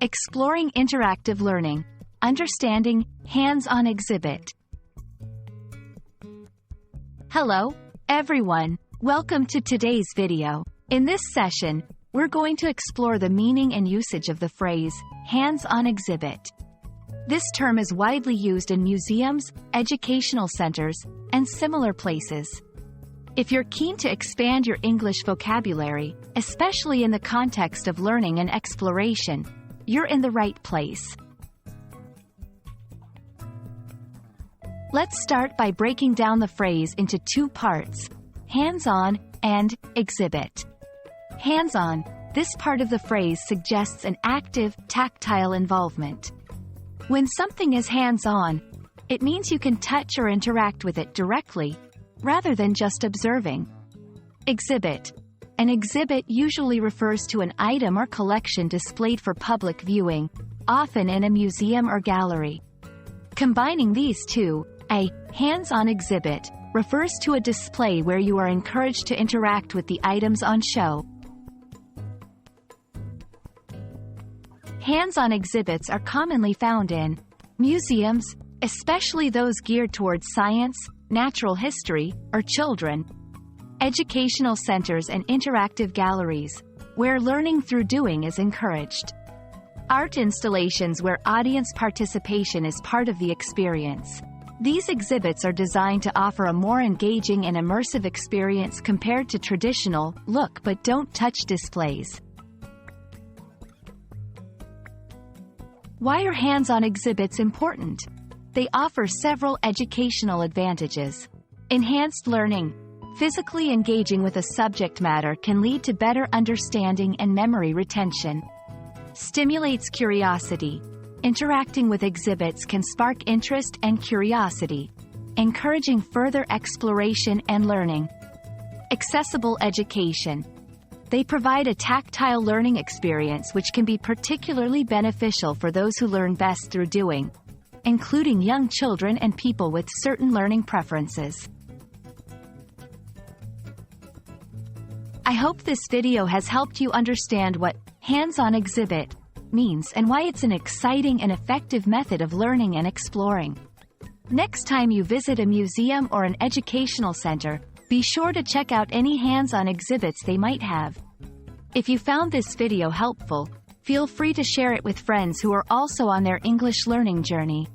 Exploring interactive learning. Understanding hands-on exhibit. Hello, everyone. Welcome to today's video. In this session, we're going to explore the meaning and usage of the phrase, hands-on exhibit. This term is widely used in museums, educational centers, and similar places. If you're keen to expand your English vocabulary, especially in the context of learning and exploration, you're in the right place. Let's start by breaking down the phrase into two parts, hands-on and exhibit. Hands-on, this part of the phrase suggests an active, tactile involvement. When something is hands-on, it means you can touch or interact with it directly, rather than just observing. Exhibit. An exhibit usually refers to an item or collection displayed for public viewing, often in a museum or gallery. Combining these two, a hands-on exhibit refers to a display where you are encouraged to interact with the items on show. Hands-on exhibits are commonly found in museums, especially those geared towards science, natural history, or children, educational centers and interactive galleries, where learning through doing is encouraged. Art installations where audience participation is part of the experience. These exhibits are designed to offer a more engaging and immersive experience compared to traditional, look but don't touch displays. Why are hands-on exhibits important? They offer several educational advantages. Enhanced learning. Physically engaging with a subject matter can lead to better understanding and memory retention. Stimulates curiosity. Interacting with exhibits can spark interest and curiosity, encouraging further exploration and learning. Accessible education. They provide a tactile learning experience which can be particularly beneficial for those who learn best through doing, including young children and people with certain learning preferences. I hope this video has helped you understand what hands-on exhibit means and why it's an exciting and effective method of learning and exploring. Next time you visit a museum or an educational center, be sure to check out any hands-on exhibits they might have. If you found this video helpful, feel free to share it with friends who are also on their English learning journey.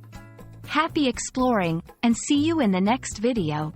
Happy exploring, and see you in the next video.